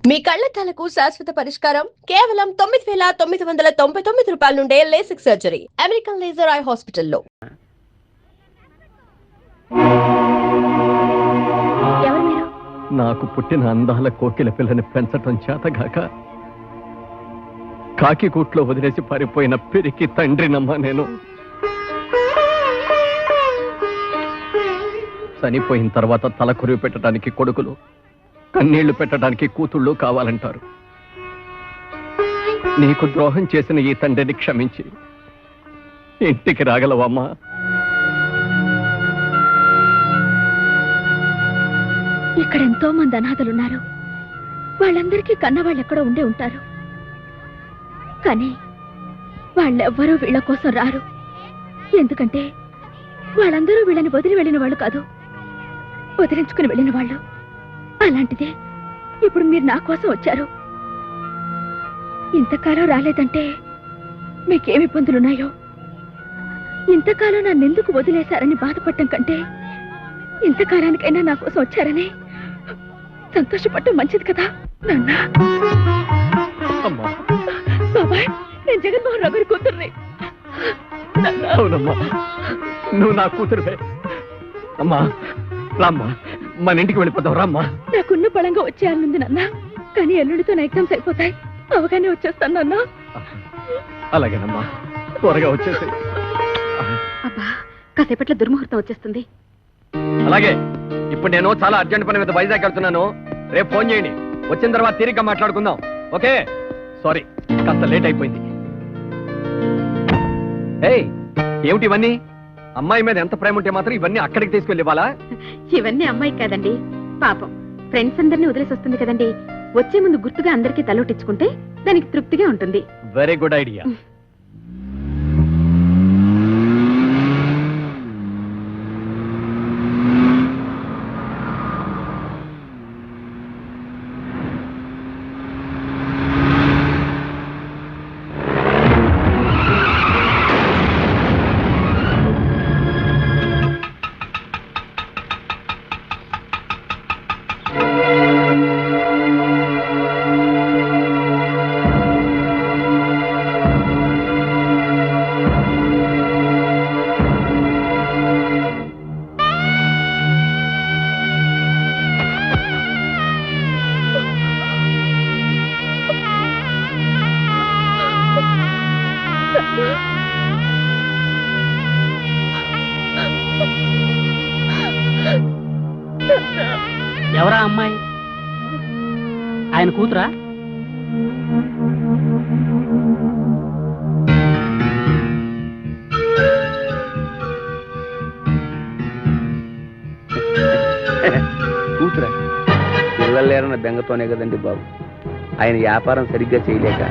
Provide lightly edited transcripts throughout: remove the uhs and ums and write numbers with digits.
మీ కళ్లద్దాలకు శాశ్వత పరిష్కారం కేవలం 9,999 రూపాయల నుండే LASIK surgery American laser eye హాస్పిటల్లో. నాకు పుట్టిన అందాల కోకిల పిల్లని పెంచటం చేతగాక కాకి కూట్లో వదిలేసి పారిపోయిన పిరికి తండ్రినమ్మా నేను. చనిపోయిన తర్వాత తల కురివి పెట్టడానికి కొడుకులు, కన్నీళ్లు పెట్టడానికి కూతుళ్ళు కావాలంటారు. నీకు ద్రోహం చేసిన ఈ తండ్రిని క్షమించి ఇంటికి రాగలవమ్మా? ఇక్కడ ఎంతో మంది అనాథలున్నారు. వాళ్ళందరికీ కన్నవాళ్ళు ఎక్కడో ఉండే ఉంటారు. కానీ వాళ్ళెవ్వరూ వీళ్ళ కోసం రారు. ఎందుకంటే వాళ్ళందరూ వీళ్ళని వదిలి వెళ్ళిన వాళ్ళు కాదు, వదిలించుకుని వెళ్ళిన వాళ్ళు. అలాంటిదే ఇప్పుడు మీరు నా కోసం వచ్చారు. ఇంతకాలం రాలేదంటే మీకేమి ఇబ్బందులున్నాయో. ఇంతకాలం నన్నెందుకు వదిలేశారని బాధపడటం కంటే ఇంతకాలానికైనా నా కోసం వచ్చారని సంతోషపడటం మంచిది కదా నాన్న. బాబాయ్, నేను జగన్మోహన్ రావు గారి కూతుర్ని. అవునమ్మా, నువ్వు నా కూతురువే. అమ్మా రామ్మా, మన ఇంటికి వెళ్ళిపోతావు. రామ్మా. నాకున్న బలంగా వచ్చేయాలనుంది నాన్న, కానీ ఎల్లుడితో నా ఎగ్జామ్స్ అయిపోతాయి. అవగానే వచ్చేస్తాను నాన్న. అలాగేనమ్మా, త్వరగా వచ్చేసి. అబ్బా, కాసేపట్లో దుర్ముహూర్తం వచ్చేస్తుంది. అలాగే, ఇప్పుడు నేను చాలా అర్జెంట్ పని మీద వైజాగ్ వెళ్తున్నాను. రేపు ఫోన్ చేయండి. వచ్చిన తర్వాత తీరిగ్గా మాట్లాడుకుందాం. ఓకే? సారీ, కాస్త లేట్ అయిపోయింది. ఏయ్, ఏమిటి ఇవన్నీ? అమ్మాయి మీద ఎంత ప్రేమ ఉంటే మాత్రం ఇవన్నీ అక్కడికి తీసుకెళ్ళి ఇవ్వాలా? ఇవన్నీ అమ్మాయి కాదండి, పాపం. ఫ్రెండ్స్ అందరినీ వదిలేసి వస్తుంది కదండి. వచ్చే ముందు గుర్తుగా అందరికీ తలొట్టించుకుంటే దానికి తృప్తిగా ఉంటుంది. Very good idea. ఎవరా అమ్మాయి? ఆయన కూతురా? కూతురా? పిల్లలు లేరన్న బెంగతోనే కదండి బాబు. ఆయన వ్యాపారం సరిగ్గా చేయలేక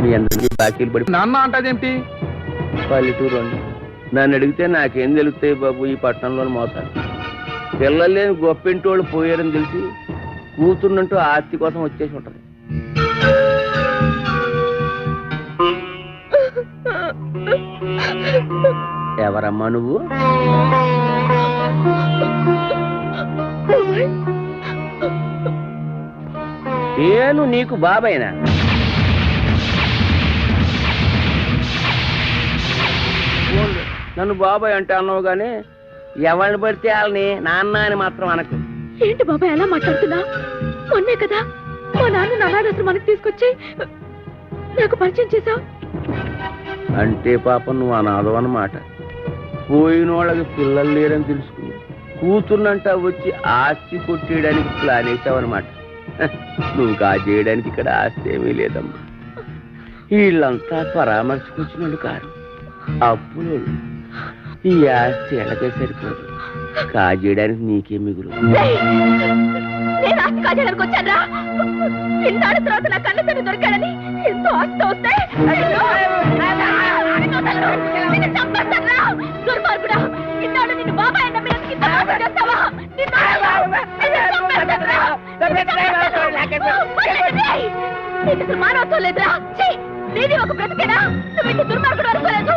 మీ అందరికీ బాకీలు పడి నాన్న అంటాదేంటి? పల్లెటూరు అండి. నన్ను అడిగితే నాకేం తెలుస్తాయి బాబు ఈ పట్టణంలో మోసాలు. పిల్లలు లేని గొప్పింటి వాళ్ళు పోయారని తెలిసి కూతురునంటూ ఆస్తి కోసం వచ్చేసి ఉంటది. ఎవరమ్మా నువ్వు? నేను నీకు బాబాయినా? నన్ను బాబాయ్ అంటే అన్నావు గానీ ఎవరిని పడితే వాళ్ళని నాన్న అని మాత్రం అనకు. ఏంటి బాబాయ్ ఎలా మాట్లాడుతున్నా? మొన్నే కదా మా నాన్న అనాథాశ్రమానికి తీసుకొచ్చి నాకు పరిచయం చేశావు. అంటే పాపం నువ్వు అనాథం అన్నమాట. పోయిన వాళ్ళకి పిల్లలు లేరని తెలుసుకుని కూతుర్నంటా వచ్చి ఆస్తి కొట్టేయడానికి ప్లాన్ వేసావన్నమాట. నువ్వు కాజేయడానికి ఇక్కడ ఆస్తి ఏమీ లేదమ్మా. వీళ్ళంతా పరామర్శకొచ్చినోళ్ళు కారు, అప్పులు. ఈ ఆస్తి ఎలాగే సరిపోదు. కాజేయడానికి నీకే మిగులు. నేను ఆస్తి కాజేయడానికి వచ్చారా? ఇన్నాళ్ళ తర్వాత నా కళ్ళ తను దొరికాడని ఎంతో ఆస్తి వస్తే దుర్మార్గుడా, ఇన్నాళ్ళు నిన్ను బాబాయ్ అన్న మీద చేస్తావా? మానవత్వం లేదురా. నీది ఒక బ్రతికేనా? నువ్వు ఇంటి దుర్మార్గుడు అనుకోలేదు.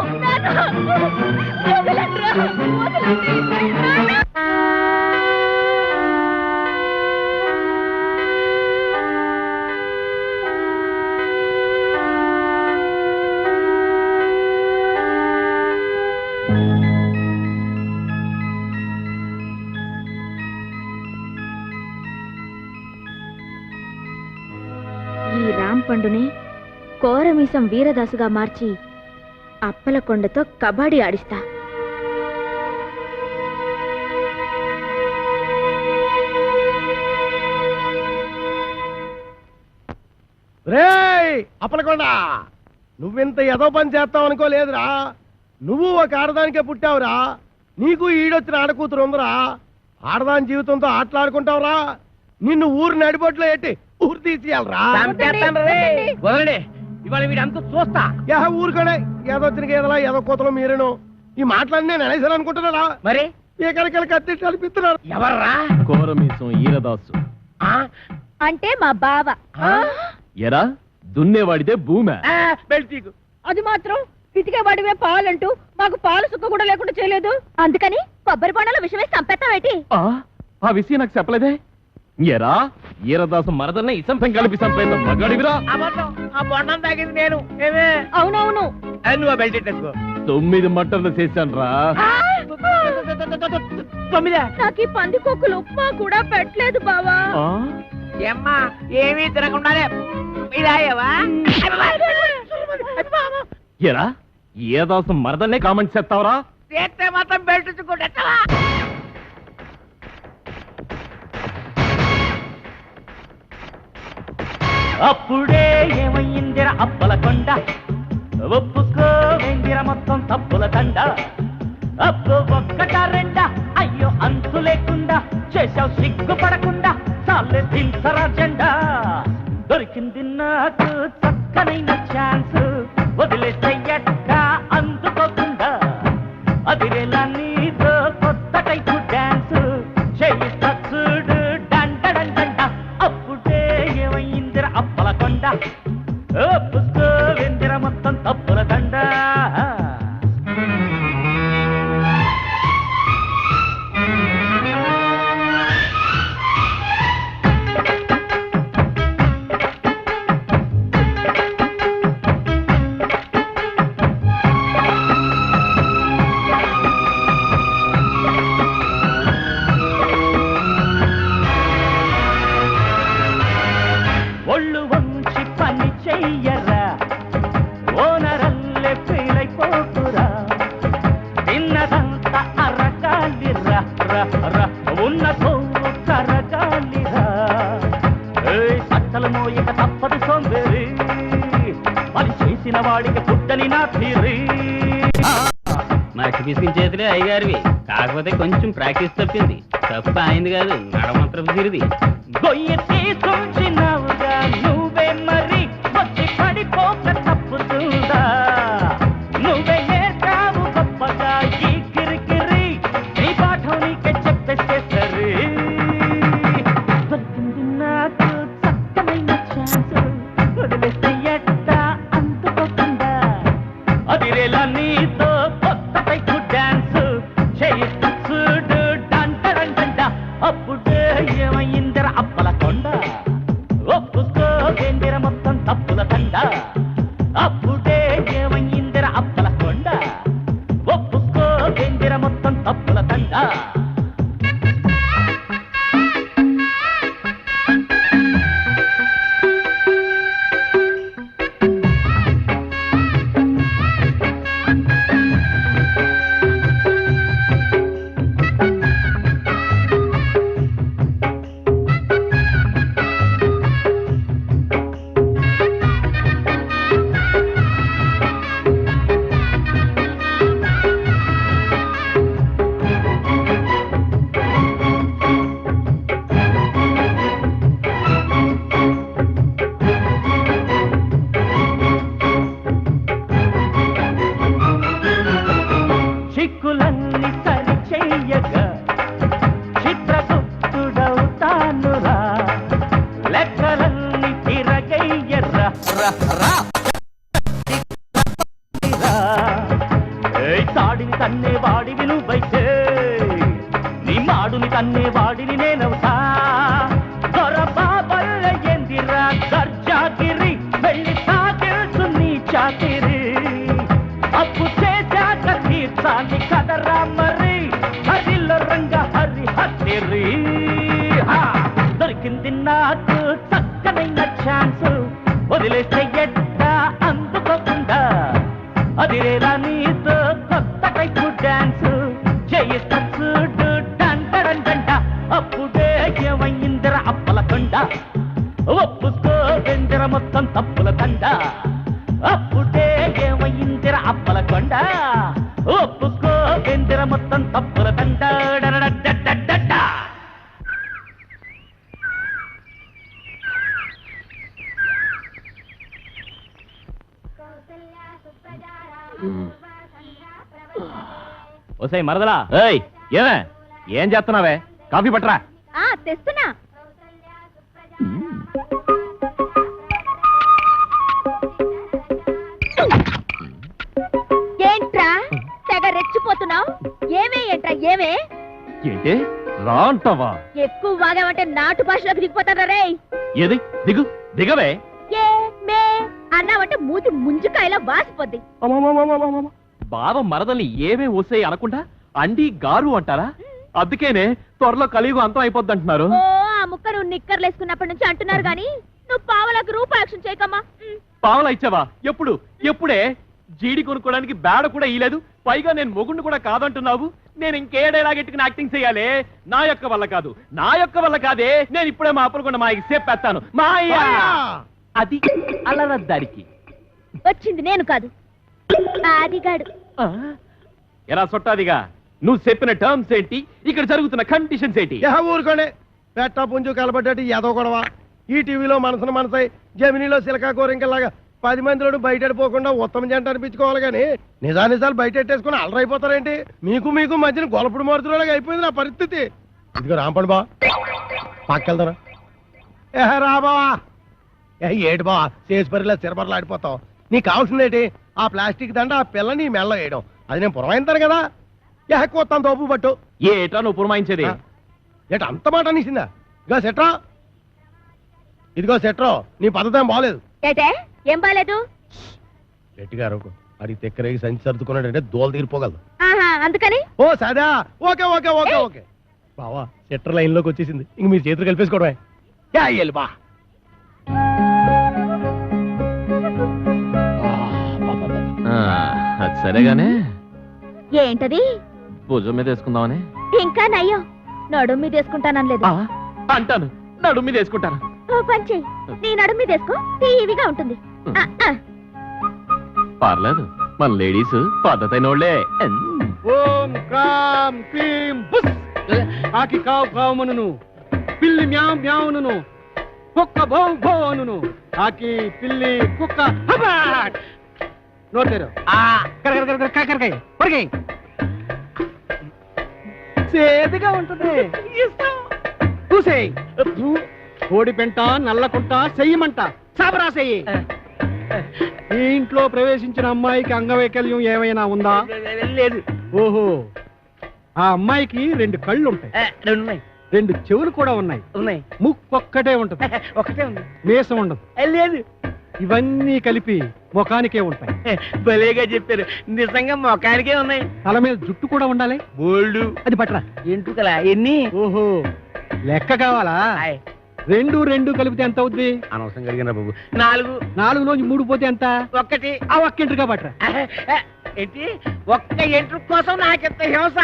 ఈ రాంపండుని కోరమీసం వీరదాసుగా మార్చి అప్పలకొండతో కబడ్డీ ఆడిస్తా. రేయ్ అప్పలకొండ, నువ్వింత ఎదో పని చేస్తావు అనుకోలేదురా. నువ్వు ఒక ఆడదానికే పుట్టావురా. నీకు ఈడొచ్చిన ఆడకూతురు ఉందిరా. ఆడదాని జీవితంతో ఆటలాడుకుంటావురా. నిన్ను ఊరు నడిబొట్లో ఎట్టి ఊరు తీసేయాలరా. వదలండి, ఇవాళ వీడంతా చూస్తా. ఊరుకోడే, ఏదొచ్చిన ఏదలా ఏదో కూతలు మీరేను. ఈ మాటలన్నీ నేను అనేసాను అనుకుంటున్నారా? మరి ఎక్కడికి కత్తి అనిపిస్తున్నారు. ఎవర్రా? కోరమీసం ఈరదాసు. అంటే మా బావ. ఎరా దున్నేవాడితే భూమి. బెల్టీకు అది మాత్రం పితికేవాడివే పాలంటూ మాకు పాలు సుక్క కూడా లేకుండా చేయలేదు. అందుకని కొబ్బరి బొండలో విషమే చంపేస్తావేటి? ఆ విషయం నాకు చెప్పలేదే. ఎరా ఈరదాసు మరదల్ని ఇసంతం కలిపి చంపేంత మగాడివిరా. ఆ బొండం తాగింది నేను. అవునవును. నువ్వు బెల్ట్ ఎట్టేసుకో. 9 మటర్లు చేశాను రా. 9. నాకు ఈ పందికొక్కులు ఉప్మా కూడా పెట్టలేదు బావా. ఏమ్మా ఏమీ తినకుండానే ఇదాయవా? ఎరా ఈరదాసు మరదల్నే కామెంట్ చేస్తావురా. చేస్తే మాత్రం బెల్ట్ ఇచ్చుకుంటా. అప్పుడే ఏమయ్యిందిర అప్పలకొండ, ఒప్పుకో వెందిర మొత్తం తప్పుల దండ. అప్పు ఒక్కటా రెండా, అయ్యో అంతు లేకుండా చేశావు సిగ్గుపడకుండా. చాలే దించరా జెండా. దొరికింది నాకు చక్కనైన ఛాన్స్, వదిలేస్తే ఎట్టా అందుకోకుండా. అదిరేలా నీతో కొత్త టైపు డాన్స్ చేయిస్తా చూడు డండ. అప్పుడే ఏమయ్యిందిర అప్పలకొండ, ఒప్పుకో వెందిర మొత్తం తప్పుల దండ. ఒళ్ళు వంచి పని చెయ్యరా, ఓనరల్లే ఫీలైపోతురా. తిన్నదంతా అరగాలిరా, ఉన్న కొవ్వు కరగాలిరా. సత్తలు మోయక తప్పదు సోంబేరి, పని చేసిన వాడికి పుట్టని నా తీరి. మట్టి పిసికిన చేతులే అయ్యగారివి, కాకపోతే కొంచెం ప్రాక్టీస్ తప్పింది. తప్ప అయింది కాదు, నడమంత్రపు సిరిది. గొయ్యి తీసుకొచ్చినావుగా నువ్వే మరి, వచ్చి పడిపోక తప్పుతుందా. నువ్వే ఏర్కావు గొప్పగా ఈ కిరికిరి, నీ పాఠం నీకే చెప్పేస్తే సరి. దొరికింది నాకు చక్కనైన ఛాన్స్, వదిలేస్తే ఎట్టా అందుకోకుండా. అదిరేలా నీతో కొత్త టైపు డాన్స్ చేయిస్తా చూడు డండ. అప్పుడే ఏమయ్యిందిర అప్పలకొండ, ఒప్పుకో వెందిర మొత్తం తప్పుల దండ. అప్పుడే ఏమయ్యిందిర అప్పలకొండ, ఒప్పుకో వెందిర మొత్తం తప్పుల దండ. చిక్కులన్నీ సరి చెయ్యగా చిత్రగుప్తుడవుతానురా. లెక్కలన్నీ తిరగయ్యరా. తాడిని తన్నే వాడివి నువ్వైతే, నీ మాడుని తన్నే వాడిని నేనవుతా. దొరబాబల్ల ఎందిరా దర్జాగిరి, వెళ్ళి సాగిల్సు నీ చాకిరి. అప్పు చేశాక తీర్చాలి కదరా మరి, హరిలో రంగ హరి హరిరి. దొరికింది నాకు చక్కనైన ఛాన్స్, వదిలేస్తే ఎట్టా అందుకోకుండా అదిరేలా నీతో కొత్త టైపు డాన్స్ చేయిస్తా చూడు డంట అప్పుడే ఏమైందిర అప్పల కొండ ఒప్పుకో వెందిర మొత్తం తప్పుల తండ అప్పుడే ఏమైందిర అప్పల కొండ ఒప్పుకో వెందిర మొత్తం తప్పుల తండ డడడడడడడ. ఓసై మరదలా ఏయ్ ఏమే ఏం చేస్తున్నావే కాఫీ పట్టరా తెస్తున్నా. ఏంట్రా తెగ రెచ్చిపోతున్నావు? ఏంట్రా ఏమే? ఏంటి రా అంటావా? ఎక్కువ వాగామంటే నాటు భాషలోకి దిగిపోతారా రే? ఏది దిగు దిగవే. ఏ మే అన్నావంటే మూతి ముంజుకాయలా వాసిపోద్ది. బావ మరదల్ని ఏమే ఓసే అనకుండా అండి గారు అంటారా? అందుకేనే త్వరలో కలియుగం అంతం అయిపోద్ది అంటున్నారు. ఓ ఆ ముక్క నువ్వు నిక్కర్లేసుకున్నప్పటి నుంచి అంటున్నారు గాని నువ్వు పావలకు రూపాయక్షం చేయకమ్మా. పావలా ఇచ్చావా? ఎప్పుడు? ఎప్పుడే? జీడి కొనుక్కోడానికి బేడ కూడా ఇయ్యలేదు. పైగా నేను మొగుండు కూడా కాదంటున్నావు. నేను ఇంకేడేలాగెట్టుకుని యాక్టింగ్ చేయాలి? నా యొక్క వల్ల కాదు, నా యొక్క వల్ల కాదే. నేను ఇప్పుడే మా అప్పులకొండ మాయకి చెప్పేస్తాను. మాయా అది అల్లరద్దారికి వచ్చింది నేను కాదు, ఆదిగాడు. ఎలా సొట్టాదిగా? నువ్వు చెప్పిన టర్మ్స్ ఏంటి? ఇక్కడ జరుగుతున్న కండిషన్స్ ఏంటి? ఊరుకోండి. పెట్ట పుంజు కలబడ్డట్టు ఏదో గొడవ. ఈ టీవీలో మనసును మనసై, జమినీలో సిలకా కోరింకలాగా 10 మందిలోడు బయట పోకుండా ఉత్తమ జంట అనిపించుకోవాలి కానీ నిజాలు బయట పెట్టేసుకుని అలరైపోతారేంటి? మీకు మధ్యన గొలపుడు మారుతులాగా అయిపోయింది నా పరిస్థితి. ఇదిగో రాంపండి బా పక్కెళ్తారా? రా బావా. ఏటి బావా చేసి పరిలా సిరబర్లు ఆడిపోతావు. నీకు కావాల్సిందేంటి? ఆ ప్లాస్టిక్ దండ ఆ పిల్ల నీ మెల్ల వేయడం. అది నేను పురమాయింతాను కదా. కొత్తాను తోపు పట్టు. ఏటా నువ్వు పురమాయించేది? ఏట అంత మాట అనేసిందా? ఇదిగో సెట్రో నీ పద్ధతి ఏం బాగలేదు. ఏటే ఏం బాలేదు? గట్టిగా అరకు. అడిగి తెక్కరేగి సంచి సర్దుకున్నాడంటే దోలు తీరిపోగలదు. అందుకని ఓ సదా ఓకే ఓకే ఓకే ఓకే బావా సెట్టర్ లైన్ లోకి వచ్చేసింది. ఇంక మీరు చేతులు కలిపేసుకోవడమే. బా అది సరేగానే. ఏంటది? భుజం మీద వేసుకుందామని. ఇంకా నయ్యం నడుము మీద వేసుకుంటానలేదు. అంటాను నడుము మీద వేసుకుంటాను. ఓ పని చెయ్యి, నీ నడుము మీద వేసుకో, టీవీగా ఉంటుంది. పర్లేదు, మన లేడీస్ పద్ధతైన వాళ్ళే. ఓం క్రాం క్లీం బుస్. కాకి కావు కావుమనును, పిల్లి మ్యావ్ మ్యావును, కుక్క భౌ భౌ అనును. కాకి పిల్లి కుక్క నోటేరు సేదిగా ఉంటుంది. చూసేయి. కోడి పెంట నల్లకుంట చెయ్యమంట సాబరా చెయ్యి. ఈ ఇంట్లో ప్రవేశించిన అమ్మాయికి అంగవైకల్యం ఏమైనా ఉందా? లేదు. ఓహో, ఆ అమ్మాయికి 2 కళ్ళు ఉంటాయి, 2 చెవులు కూడా ఉన్నాయి, ముక్కొక్కటే ఉంటది, ఒకటే ఉంది, మీసం ఉండదు, లేదు. ఇవన్నీ కలిపి ముఖానికే ఉంటాయి. భలేగా చెప్పారు, నిజంగా ముఖానికే ఉన్నాయి. తల మీద జుట్టు కూడా ఉండాలి, బోల్డు. అది పట్టరా. ఎంటుకలా ఎన్ని? ఓహో, లెక్క కావాలా? 2 కలిపితే ఎంత అవుద్ది? అనవసరం కలిగిన బాబు. 4లోంచి 3 పోతే ఎంత? 1. ఆ 1 ఎంట్రుగా పట్టరా. ఏంటి 1 ఎంట్రుక కోసం నాకెంత హింస?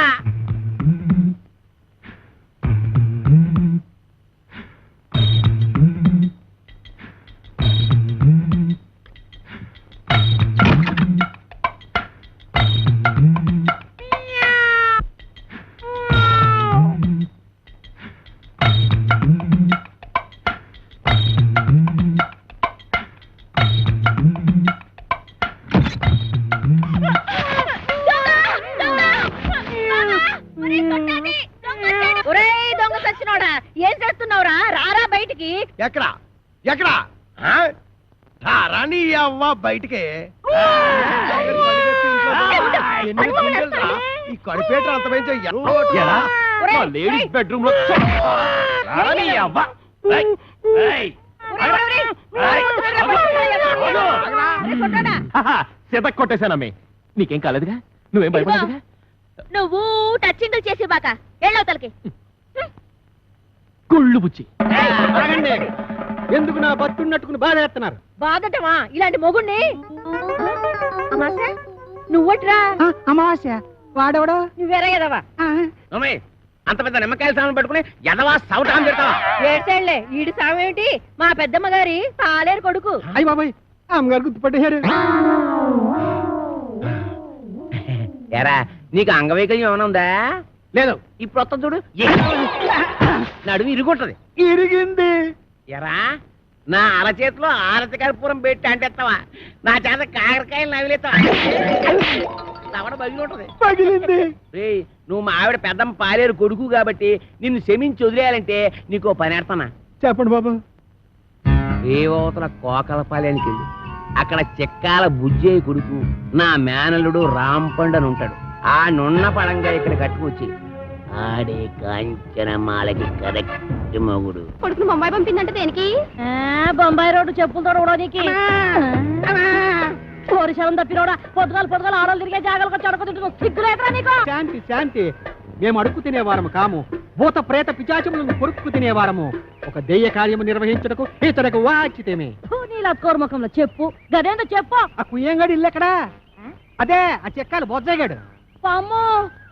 ఎక్కడా ఎక్కడా రాని అవ్వ బయటికి. ఈ కడిపేట అంత పెంచే లేడీస్ బెడ్రూమ్ లో సిద్ధ కొట్టేశానమ్మే. నీకేం కాలేదుగా? నువ్వేం భయపడదుగా? నువ్వు టచ్చింగ్ చేసి బాక ఎళ్ళవతలకి. కుళ్ళు బుచ్చి. ఎందుకు నా బతున్నట్టుకుని బాధ చేస్తున్నారు? బాధటమా ఇలాంటి మొగుణ్ణి? అమాసా నువ్వట్రా? అమావాస్య వాడెవడో నువ్వేరా ఎదవా? అంత పెద్ద నిమ్మకాయల సామాన్ పట్టుకుని ఎదవా సౌటాన్ని పెడతావా? ఏడ్చేళ్లే ఈడి సామేమిటి? మా పెద్దమ్మ గారి పాలేరు కొడుకు. అయ్యి బాబాయ్ అమ్మగారు గుర్తుపట్టేశారు. ఎరా నీకు అంగవైకల్యం ఏమైనా ఉందా? లేదు. ఇప్పుడు వస్తా చూడు, నడుము ఇరుగుంటది. ఇరిగింది. ఎరా నా అరచేతిలో ఆరతి కర్పూరం పెట్టి అంటేస్తావా? నా చేత కాకరకాయలు నవిలేస్తావా? తవడ బగిలి ఉంటది. పగిలింది. రేయ్, నువ్వు మా ఆవిడ పెద్దమ్మ పాలేరు కొడుకు కాబట్టి నిన్ను క్షమించి వదిలేయాలంటే నీకు పని ఏడతానా? చెప్పండి బాబు. రేవతల కోకలపాలెనికి వెళ్ళి అక్కడ చెక్కాల బుజ్జయ్య కొడుకు నా మేనల్లుడు రాంపండు అని ఉంటాడు. ఆ నున్న పడంగా ఇక్కడ కట్టుకొచ్చి ఆడే కాంచనమాలకి కరెక్ట్ మొగుడు. కొడుకును బొంబాయి పంపిందంటే దేనికి? బొంబాయి రోడ్డు చెప్పులతో రోడానికి. కోరిశలం తప్పినోడా పొద్దుగాలు ఆడలు తిరిగే జాగాలకు చడకొద్దు. సిగ్గులేదురా నీకు? శాంతి శాంతి. మేము అడుక్కు తినేవారము కాము. భూత ప్రేత పిచాచములను కొరుక్కు తినేవారము. ఒక దెయ్య కార్యము నిర్వహించుటకు ఇతరకు వాచితేమే. నీలా కోరముఖంలో చెప్పు గదేందో చెప్పు. ఆ కుయ్యంగాడు ఇల్లు ఎక్కడా? అదే ఆ చెక్కాలు బొజ్జగాడు. పాము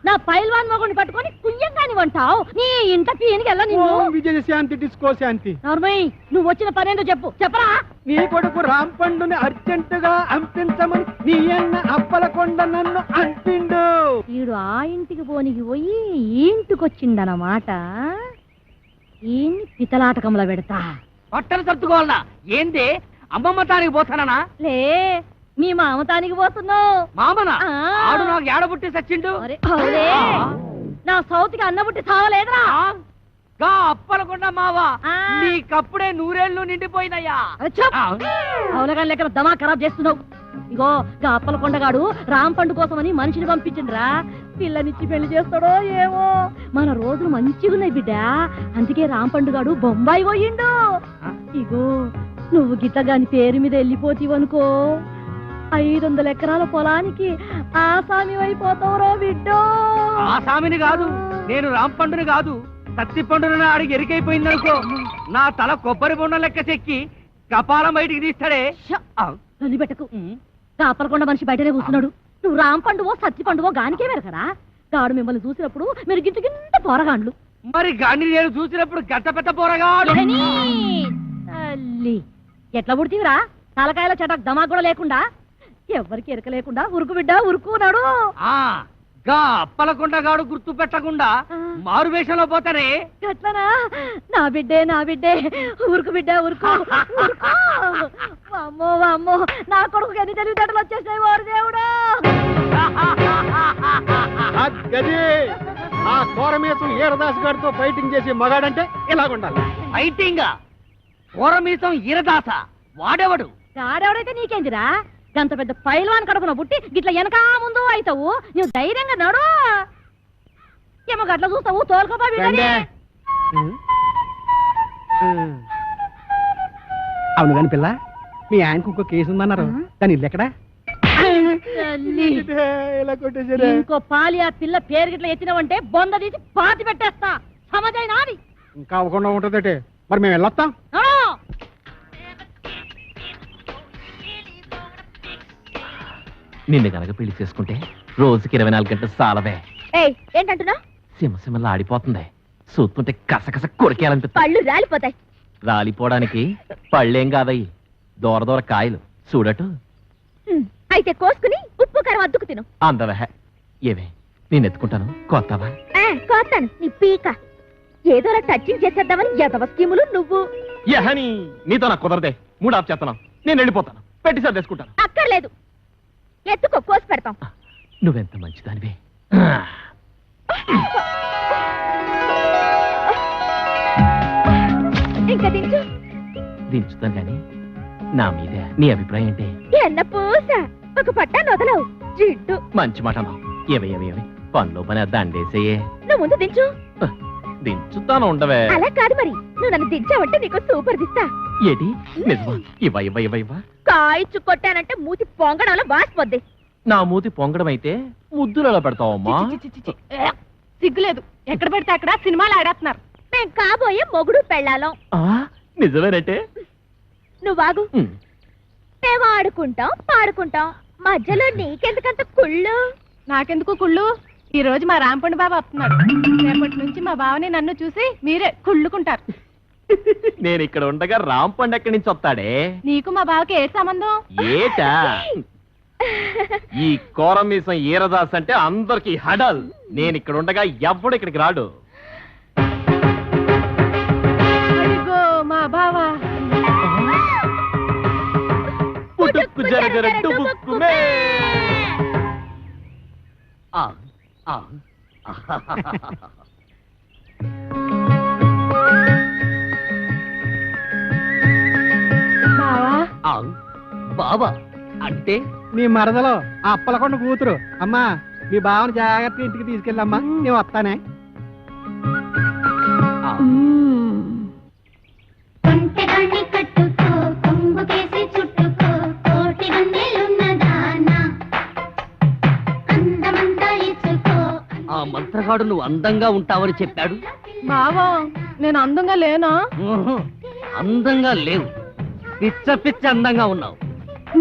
నా పైల్వాన్ మొగుడిని పట్టుకొని కుయ్యంగాని వంటావు. నీ ఇంట పీనికి వెళ్ళ నిన్ను. విజయ శాంతి డిస్కో శాంతి. నార్మయ్య నువ్వు వచ్చిన పనేందో చెప్పు. చెప్పరా? నీ కొడుకు రాంపండుని అర్జెంటుగా అంపించమని నీ అన్న అప్పలకొండ నన్ను అంపిండు. వీడు ఆ ఇంటికి పోనికి పోయి ఈ ఇంటికి వచ్చిందన్నమాట. ఈయన్ని పితలాటకంలో పెడతా. బట్టలు సర్దుకోవాలనా? ఏంది అమ్మమ్మ తానికి పోతానా? లే మీ మామతానికి పోతున్నావు. మామనా? ఆ. ఆడు నాకు ఏడబుట్టి సచ్చిండు. అరే, అవునే. నా సౌతికి అన్నబుట్టి చావలేదురా? గా అప్పలకొండ మావా ఆ. నీకప్పుడే నూరేళ్లు నిండిపోయినయ్యా. అవునగా లెక్క దమా ఖరాబ్ చేస్తున్నావు. ఇగో గా అప్పల కొండగాడు రాంపండు కోసమని మనిషిని పంపించిండ్రా. పిల్లనిచ్చి పెళ్లి చేస్తాడో ఏమో. మన రోజులు మంచిగున్నాయి బిడ్డ. అందుకే రాంపండుగాడు బొంబాయి పోయిండు. ఇగో నువ్వు గిట్టగాని పేరు మీద వెళ్ళిపోతీవనుకో 500 ఎకరాల పొలానికి ఆసామి అయిపోతావురో బిడ్డో. ఆ సామిని కాదు, నేను రాంపండుని కాదు, సత్తి పండుని అడిగి ఎరికైపోయిందనుకో నా తల కొబ్బరి బొండం లెక్క చెక్కి కపాలం బయటికి తీస్తాడే. పెట్టకు. కాపలకొండ మనిషి బయటనే కూర్చున్నాడు. నువ్వు రాంపండువో సత్తి పండువో గానికే వెరకరా? గాడు మిమ్మల్ని చూసినప్పుడు మీరు గింత గింత పోరగాండ్లు. మరి గాని నేను చూసినప్పుడు గట్ట పెద్ద పోరగా తల్లి ఎట్లా పుడితీవిరా? తలకాయల చటక్ దమా కూడా లేకుండా, ఎవరికి ఎరక లేకుండా ఉరుకు బిడ్డ ఉరుకున్నాడు. గా అప్పలకొండగాడు గుర్తు పెట్టకుండా మారు వేషంలో పోతానే. ఎట్లనా? నా బిడ్డే ఉరుకు బిడ్డ ఉరుకు ఉరుకు. వామ్మో వామ్మో, నా కొడుకు ఎన్ని తెలివితేటలు వచ్చేసాయి ఓరు దేవుడు. గది ఆ కోరమేసం ఈరదాస్ గారితో ఫైటింగ్ చేసి మగాడంటే ఇలాగుండాలి. ఫైటింగ్ కోరమీసం ఈరదాస వాడెవడు? గాడెవడైతే నీకేందిరా? గంత పెద్ద పైల్వాన్ కడుపున పుట్టి గిట్ల వెనకా ముందు అవుతావు. నువ్వు ధైర్యంగా నడు. ఏమో గట్ల చూస్తావు తోలుకోపా. అవును కాని పిల్ల, మీ ఆయనకు ఇంకో కేసు ఉందన్నారు. దాని ఇల్లు ఎక్కడా? ఇలా కొట్టేసారా? ఇంకో పాలి ఆ పిల్ల పేరు గిట్ల ఎత్తినవంటే బొంద తీసి పాతి పెట్టేస్తా. సమజైనా అది ఇంకా అవ్వకుండా ఉంటుందటే. మరి మేము వెళ్ళొస్తాం. నిన్ను గనక పెళ్లి చేసుకుంటే రోజుకి 24 గంటలు సాలవే. ఏంటంటున్నా? సింహసింహలా ఆడిపోతుంది. చూస్తుంటే కసకస కొరికేయాలనిపిస్తుంది. పళ్ళు రాలిపోతాయి. రాలిపోవడానికి పళ్ళేం కాదయ్యి, దూర దూర కాయలు చూడటు. అయితే కోసుకుని ఉప్పు కారం అద్దుకు తిను. అందవే ఏవే నేను ఎత్తుకుంటాను. కొత్తవా? కోస్తాను నీ పీక. ఏదోలా టచింగ్ చేసేద్దామని ఎదవ స్కీములు నువ్వు. యహని నీతో నాకు కుదరదే. 3 ఆఫ్ చేస్తున్నావు. నేను వెళ్ళిపోతాను. పెట్టి సర్దేసుకుంటాను. అక్కర్లేదు, ఎత్తుకో కోసి పెడతాం. నువ్వెంత మంచిదానివే. ఇంకా దించు. దించుతాను గాని నా మీద నీ అభిప్రాయం ఏంటి? ఎన్న పూస ఒక పట్టాన్ని వదలవు జిడ్డు. మంచి మాట అన్నావు. ఏవే పనిలో పని దండేసేయే. నువ్వు ముందు దించు. దించుతాను ఉండవే. అలా కాదు మరి, నువ్వు నన్ను దించావంటే నీకు సూపర్ దిస్తా. ఏది నిజమా? ఇవ్వ కాయిచ్చు కొట్టానంటే మూతి పొంగడంలో బాసిపోద్ది. నా మూతి పొంగడం అయితే ముద్దులలో పెడతావమ్మా. సిగ్గులేదు, ఎక్కడ పెడితే అక్కడ సినిమాలు ఆడేస్తున్నారు. మేం కాబోయే మొగుడు పెళ్ళాలం. నిజమేనంటే నువ్వాగు. మేము ఆడుకుంటాం పాడుకుంటాం, మధ్యలో నీకెందుకంత కుళ్ళు? నాకెందుకు కుళ్ళు? ఈ రోజు మా రాంపండు బాబు వస్తున్నాడు. రేపటి నుంచి మా బావని నన్ను చూసి మీరే కుళ్ళుకుంటారు. నేను ఇక్కడ ఉండగా రాంపండు ఎక్కడి నుంచి వస్తాడే? నీకు మా బావకి ఏ సంబంధం? ఏటా ఈ కోరమీసం ఈరదాస్ అంటే అందరికి హడల్. నేను ఇక్కడ ఉండగా ఎవ్వడు ఇక్కడికి రాడు. అడిగో మా బావ. పుట్టుక్కు జరగర డుబుక్కుమే. బావా బాబా అంటే నీ మరదలో ఆ అప్పలకొండ కూతురు. అమ్మా మీ బావని జాగ్రత్తగా ఇంటికి తీసుకెళ్ళమ్మా, నేను వస్తానే. ఆ మంత్రగాడు నువ్వు అందంగా ఉంటావని చెప్పాడు. బావా నేను అందంగా లేనా? అందంగా లేవు, పిచ్చ పిచ్చ అందంగా ఉన్నావు.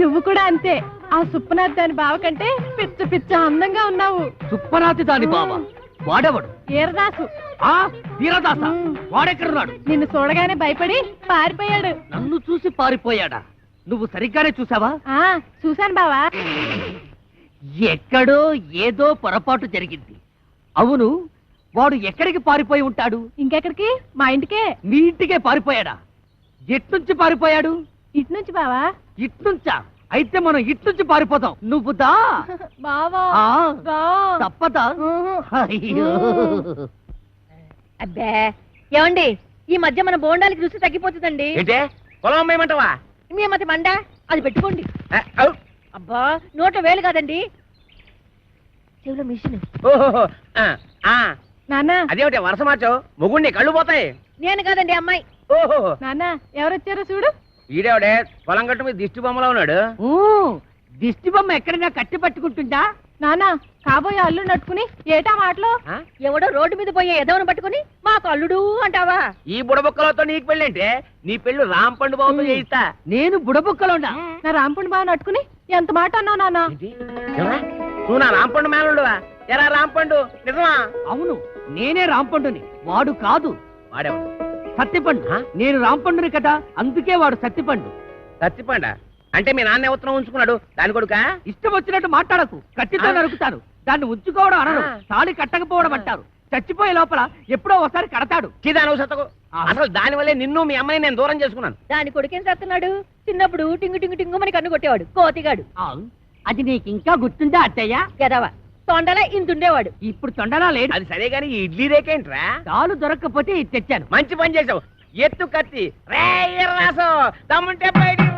నువ్వు కూడా అంతే. ఆ సుప్పనాథ్ దాని బావ కంటే పిచ్చ పిచ్చ అందంగా ఉన్నావు. సుప్పనాథి దాని బాబా వాడెవడు? ఈరదాసు. ఆ వీరదాస వాడెక్కడున్నాడు? నిన్ను చూడగానే భయపడి పారిపోయాడు. నన్ను చూసి పారిపోయాడా? నువ్వు సరిగ్గానే చూసావా? చూశాను బావా. ఎక్కడో ఏదో పొరపాటు జరిగింది. అవును, వాడు ఎక్కడికి పారిపోయి ఉంటాడు? ఇంకెక్కడికి? మా ఇంటికే. మీ ఇంటికే పారిపోయాడా? ఎట్నుంచి పారిపోయాడు? ఇటు నుంచి బావా. ఇట్నుంచా? అయితే మనం ఇట్నుంచి పారిపోతాం. నువ్వు దా బావా. తప్పదా? అయ్యో అబ్బే ఏమండి, ఈ మధ్య మన బోండాలకి రుచి తగ్గిపోతుందండి. ఏంటే పొలం అమ్మేయమంటావా? మీ మధ్య మండ అది పెట్టుకోండి. అబ్బా నోట వేలు కాదండి, చెవులో మిషన్. నాన్న అదేమిటి వరుస మార్చావు? మొగుణ్ణి కళ్ళు పోతాయి. నేను కాదండి అమ్మాయి. ఓహో నాన్న ఎవరొచ్చారో చూడు. ఈడేవిడే పొలం గట్టు మీద దిష్టి బొమ్మలో ఉన్నాడు. దిష్టి బొమ్మ ఎక్కడైనా కట్టి పట్టుకుంటుందా? నాన్న కాబోయే అల్లుడు నట్టుకుని ఏటా మాటలు? ఎవడో రోడ్డు మీద పోయే ఎదవను పట్టుకుని మాకు అల్లుడు అంటావా? ఈ బుడబుక్కలతో నీకు పెళ్ళంటే నీ పెళ్ళు రాంపండు బాబుతో చేయిస్తా. నేను బుడబుక్కలో నా రాంపండు బావ నట్టుకుని ఎంత మాట అన్నావు నాన్న? నువ్వు నా రాంపండు మేనలుడువా? ఎరా రాంపండు నిజమా? అవును, నేనే రాంపండుని, వాడు కాదు. వాడేవాడు సత్తిపండు. నేను రాంపండుని కదా, అందుకే వాడు సత్తిపండు. సత్తిపండ అంటే మీ నాన్న ఉత్తరం ఉంచుకున్నాడు దాని కొడుక? ఇష్టం వచ్చినట్టు మాట్లాడకు, కత్తితో నరుకుతాను. దాన్ని ఉంచుకోవడం అనరు, తాళి కట్టకపోవడం అంటారు. చచ్చిపోయే లోపల ఎప్పుడో ఒకసారి కడతాడు. అసలు దాని వల్లే నిన్ను మీ అమ్మాయిని నేను దూరం చేసుకున్నాను. దాని కొడుకేం చేస్తున్నాడు? చిన్నప్పుడు టింగు టింగు టింగు మని కన్ను కొట్టేవాడు, కోతిగాడు. అది నీకు ఇంకా గుర్తుందా అత్తయ్య? గదవా తొండలా ఇంతుండేవాడు. ఇప్పుడు తొండలా లేడు. అది సరే గాని ఇడ్లీ రేకేంట్రా? దాలు దొరక్కపోతే ఇది తెచ్చాను. మంచి పని చేసావు. ఎత్తు కత్తి రాసు తమ్ముంటే బయటికి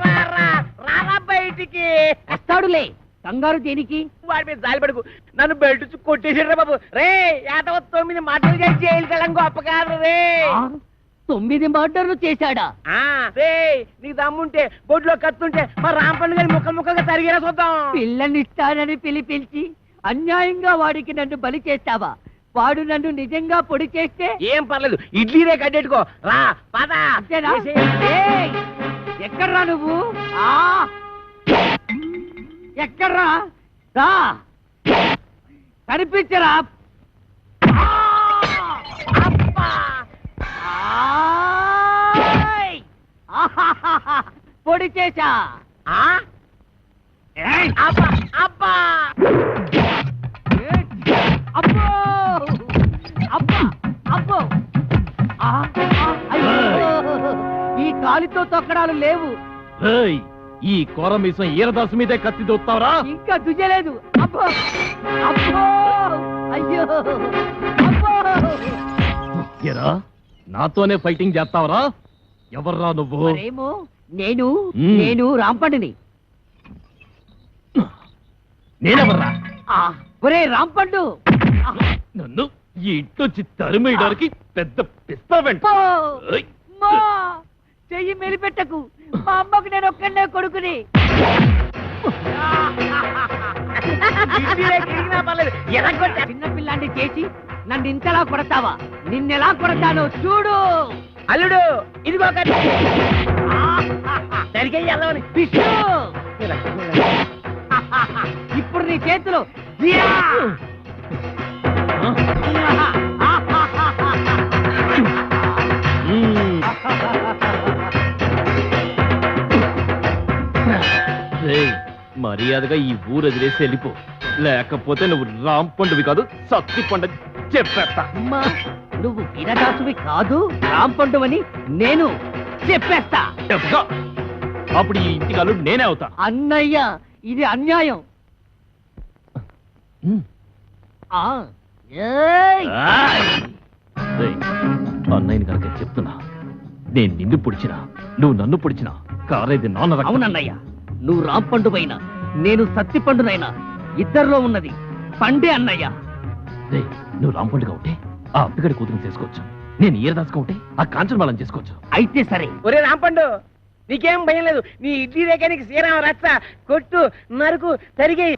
రారా బయటికి. వస్తాడులే, కంగారు దేనికి? వాడి మీద జాలి పడుకు. నన్ను బయట కొట్టేసాడు బాబు. రే 9 మాటలు చేసి జైలు కలం గొప్ప కాదు రే. 9 మర్డర్లు చేశాడా? రే నీకు దమ్ముంటే బొడ్లో కత్తుంటే మా రాంపండు గారి ముక్కలు ముక్కలుగా తరిగేలా చూద్దాం. పిల్లనిస్తానని పిలిపించి అన్యాయంగా వాడికి నన్ను బలి చేస్తావా? వాడు నన్ను నిజంగా పొడి చేస్తే ఏం పర్లేదు, ఇడ్లీ రే కట్టెట్టుకో. రా పద. ఎక్కడ్రా నువ్వు? ఎక్కడ్రా? రా కనిపించరా? పొడి చేశా. అబ్బా అబ్బా అబ్బో అబ్బా అబ్బో. ఈ కాలితో తొక్కడాలు లేవు. ఈ కోరమీసం ఈరదాసు మీదే కత్తి దొత్తావరా? ఇంకా దుజలేదు. అబ్బో అబ్బో అయ్యో అబ్బో. ఎరా నాతోనే ఫైటింగ్ చేస్తావరా? ఎవర్రా నువ్వు? మరేమో నేను రాంపండుని. నేనెవర్రా? ఒరే రాంపండు, నన్ను ఈ ఇంట్లోంచి తరిమేయడానికి పెద్ద పిస్తావెంట. చెయ్యి మెలిపెట్టకు. మా అమ్మకు నేను ఒక్కడే కొడుకుని. చిన్న పిల్లాన్ని చేసి నన్ను ఇంతలా కొడతావా? నిన్నెలా కొడతాను చూడు. అల్లుడు ఇదిగో సరిగ్గా పిచ్చు. ఇప్పుడు నీ చేతులు జియా! మర్యాదగా ఈ ఊరు వదిలేసి వెళ్ళిపో, లేకపోతే నువ్వు రాంపండువి కాదు సత్తి పండు చెప్పేస్తా. అమ్మా, నువ్వు వీరదాసువి కాదు, రాంపండువని నేను చెప్పేస్తా. చెప్తా. అప్పుడు ఈ ఇంటికి అల్లుడు నేనే అవుతా. అన్నయ్య, ఇది అన్యాయం. ఏయ్! రేయ్, అన్నయ్యని కనుక చెప్తున్నా, నేను నిన్ను పొడిచినా నువ్వు నన్ను పొడిచినా కారేది నాన్న రక్తం. అవునన్నయ్య, నువ్వు రాంపండువైనా నేను సత్తిపండునైనా ఇద్దరిలో ఉన్నది పండే అన్నయ్య. రేయ్, నువ్వు రాంపండుగా ఉంటే ఆ అప్పిగడి కూతురు చేసుకోవచ్చు, నేను ఈరదాసుగా ఉంటే ఆ కాంచన బాలం చేసుకోవచ్చు. అయితే సరే. ఒరే రాంపండు, నీకేం భయం లేదు. నీ ఇడ్లీ రేఖ నీకు శ్రీరామ రచ్చ కొట్టు నరుకు తరిగి.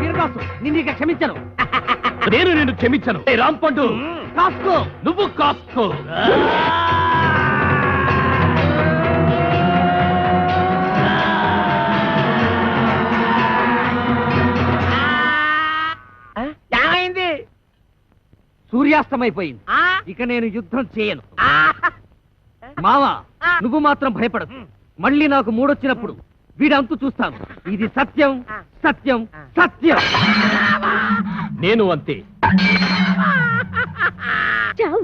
వీరదాసు, నిన్ను ఇక క్షమించను. నేను నిన్ను క్షమించను. రాంపండు కాసుకో, నువ్వు కాసుకో. ఏమైంది? సూర్యాస్తమైపోయింది. ఇక నేను యుద్ధం చేయను. మావా, నువ్వు మాత్రం భయపడదు. మళ్ళీ నాకు మూడొచ్చినప్పుడు వీడంతు చూస్తాను. ఇది సత్యం, సత్యం, సత్యం. నేను అంతే. చావు.